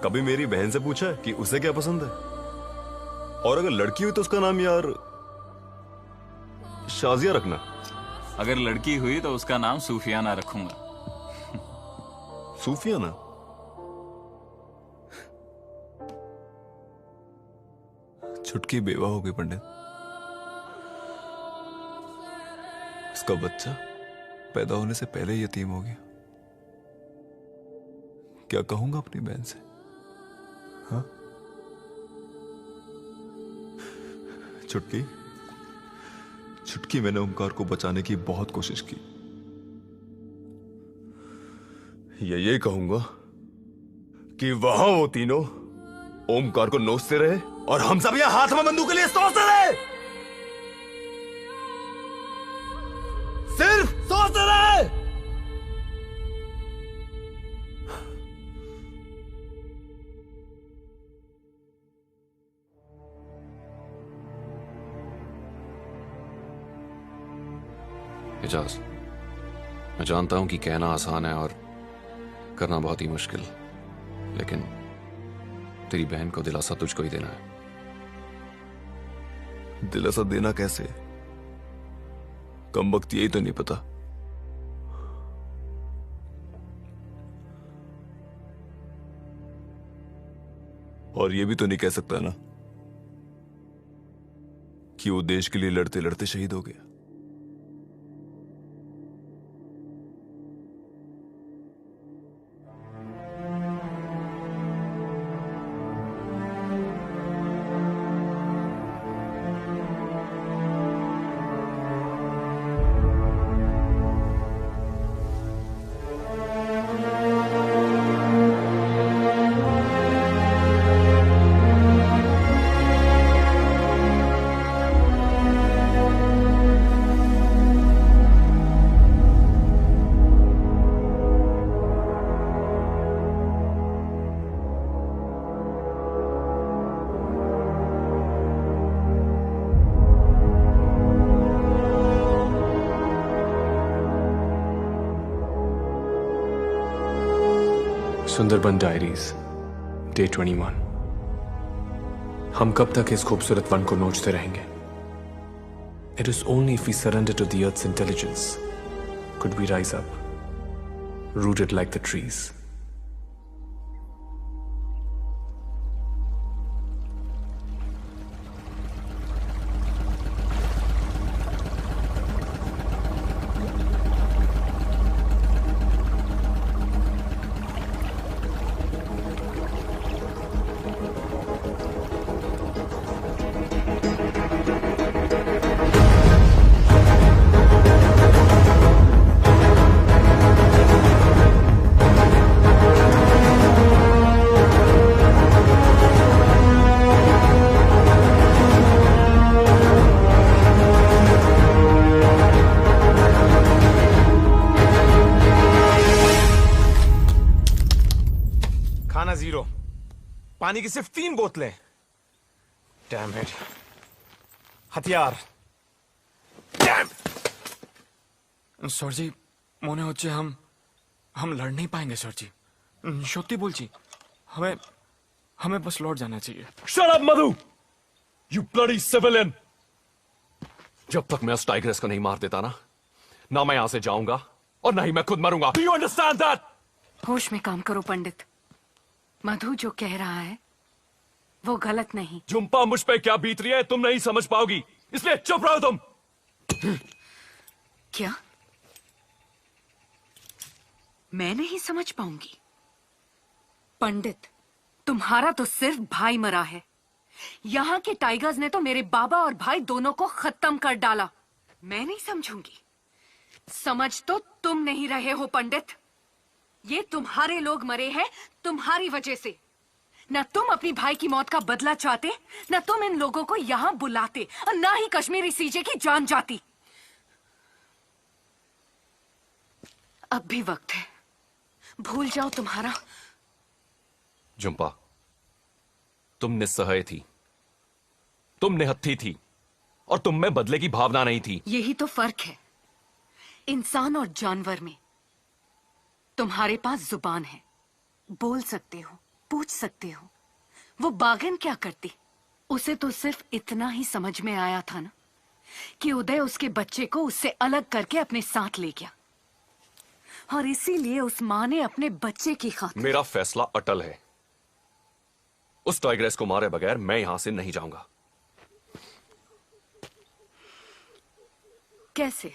कभी मेरी बहन से पूछा है कि उसे क्या पसंद है? और अगर लड़की हुई तो उसका नाम यार शाजिया रखना। अगर लड़की हुई तो उसका नाम सूफियाना रखूंगा। सूफियाना? छुटकी बेवा हो गई पंडित। उसका बच्चा पैदा होने से पहले ही यतीम हो गया। क्या कहूंगा अपनी बहन से? हाँ? छुटकी, छुटकी, मैंने ओमकार को बचाने की बहुत कोशिश की। ये कहूंगा कि वहां वो तीनों ओमकार को नोचते रहे और हम सब यहां हाथ में बंदूक के लिए सोचते रहे। सिर्फ सोचते रहे। एजाज, मैं जानता हूं कि कहना आसान है और करना बहुत ही मुश्किल, लेकिन तेरी बहन को दिलासा तुझको ही देना है। दिलासा देना कैसे? कम वक्त यही तो नहीं पता। और ये भी तो नहीं कह सकता ना कि वो देश के लिए लड़ते लड़ते शहीद हो गया। Sundarban diaries, day 21। हम कब तक इस खूबसूरत वन को नोचते रहेंगे? It is only if we surrender to the earth's intelligence could we rise up, rooted like the trees. खाना 0, पानी की सिर्फ 3 बोतलें। Damn it. हथियार। डैम। सर जी, মনে হচ্ছে हम लड़ नहीं पाएंगे सर जी। সত্যি বলছি, हमें बस लौट जाना चाहिए। Shut up, Madhu! You bloody civilian! जब तक मैं उस टाइग्रेस को नहीं मार देता ना मैं यहां से जाऊंगा और ना ही मैं खुद मरूंगा। Do you understand that? होश में काम करो पंडित। मधु जो कह रहा है वो गलत नहीं। झुम्पा, मुझ पे क्या बीत रही है तुम नहीं समझ पाओगी, इसलिए चुप रहो तुम। क्या? मैं नहीं समझ पाऊंगी? पंडित, तुम्हारा तो सिर्फ भाई मरा है। यहाँ के टाइगर्स ने तो मेरे बाबा और भाई दोनों को खत्म कर डाला। मैं नहीं समझूंगी। समझ तो तुम नहीं रहे हो पंडित। ये तुम्हारे लोग मरे हैं तुम्हारी वजह से। न तुम अपनी भाई की मौत का बदला चाहते, न तुम इन लोगों को यहाँ बुलाते, और न ही कश्मीरी सीजे की जान जाती। अब भी वक्त है, भूल जाओ तुम्हारा। झुम्पा, तुम निस्सहाय थी, तुम निहत्थी थी, और तुम में बदले की भावना नहीं थी। यही तो फर्क है इंसान और जानवर में। तुम्हारे पास जुबान है, बोल सकते हो, पूछ सकते हो वो बाघन क्या करती। उसे तो सिर्फ इतना ही समझ में आया था ना कि उदय उसके बच्चे को उससे अलग करके अपने साथ ले गया, और इसीलिए उस माँ ने अपने बच्चे की खातिर। मेरा फैसला अटल है। उस टाइग्रेस को मारे बगैर मैं यहां से नहीं जाऊंगा। कैसे?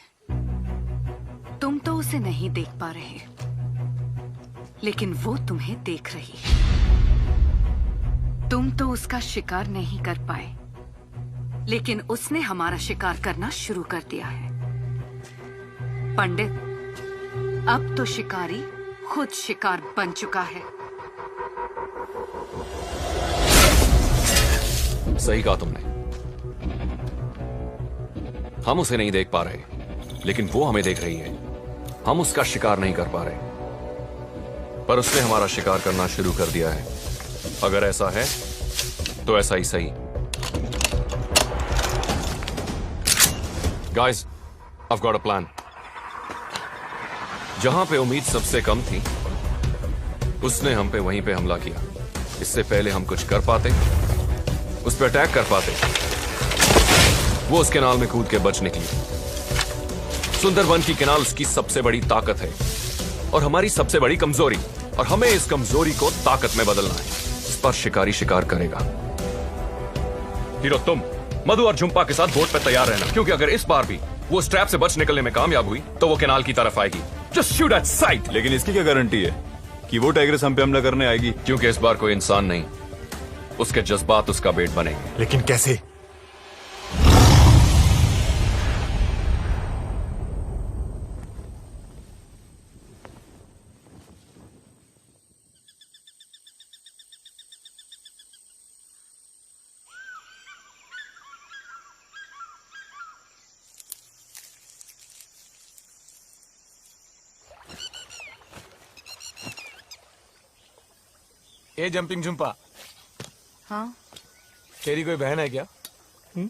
तुम तो उसे नहीं देख पा रहे, लेकिन वो तुम्हें देख रही है। तुम तो उसका शिकार नहीं कर पाए, लेकिन उसने हमारा शिकार करना शुरू कर दिया है। पंडित, अब तो शिकारी खुद शिकार बन चुका है। सही कहा तुमने। हम उसे नहीं देख पा रहे, लेकिन वो हमें देख रही है। हम उसका शिकार नहीं कर पा रहे, पर उसने हमारा शिकार करना शुरू कर दिया है। अगर ऐसा है तो ऐसा ही सही। Guys, I've got a plan. जहां पे उम्मीद सबसे कम थी, उसने हम पे वहीं पे हमला किया। इससे पहले हम कुछ कर पाते, उस पर अटैक कर पाते, वो उस कैनाल में कूद के बच निकली। सुंदरबन की कैनाल उसकी सबसे बड़ी ताकत है और हमारी सबसे बड़ी कमजोरी, और हमें इस कमजोरी को ताकत में बदलना है। इस पर शिकारी शिकार करेगा। हीरो, तुम मधु और झुंपा के साथ बोट पे तैयार रहना, क्योंकि अगर इस बार भी वो स्ट्रैप से बच निकलने में कामयाब हुई तो वो कैनाल की तरफ आएगी। Just shoot at site. लेकिन इसकी क्या गारंटी है कि वो टाइग्रेस हम पे हमला करने आएगी? क्योंकि इस बार कोई इंसान नहीं, उसके जज्बात उसका बेट बनेंगे। लेकिन कैसे? ए जंपिंग झुंपा, हाँ, तेरी कोई बहन है क्या? नहीं?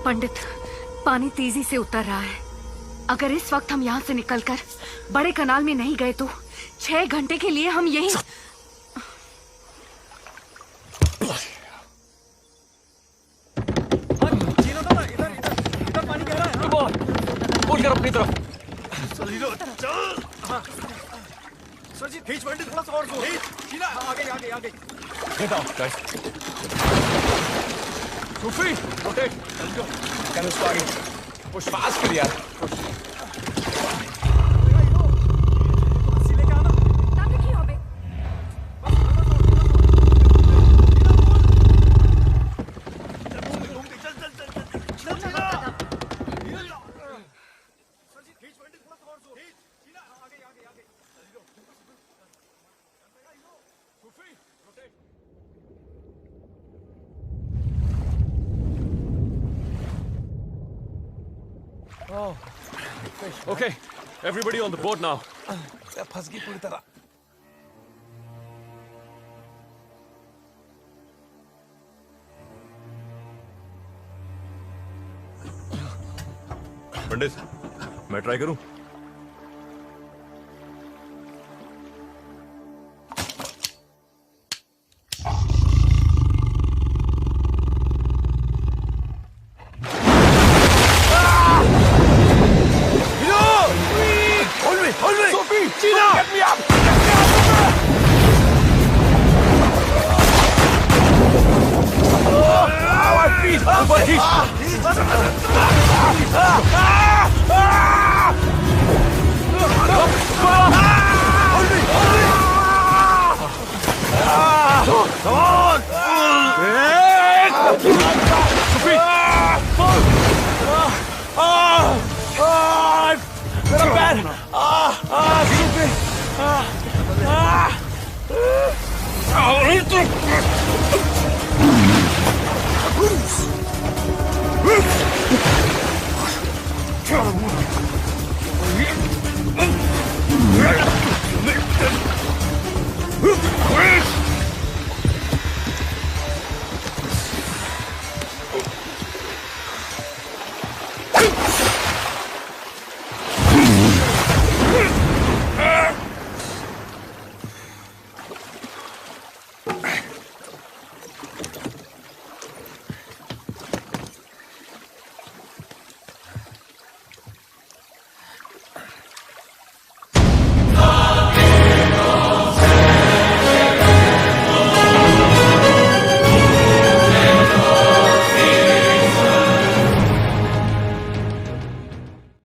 पंडित, पानी तेजी से उतर रहा है। अगर इस वक्त हम यहाँ से निकलकर बड़े कनाल में नहीं गए तो 6 घंटे के लिए हम यहीं। बोल कर अपनी तरफ। सर जी खींच पंडित, थोड़ा सा और जोर। आगे आगे आगे। सूफी रोटेट। कैन उसको आगे पुश फास्ट कर यार। Okay, everybody on the boat now. फंस गई पूरी तरह। पंडित, मैं ट्राई करूं?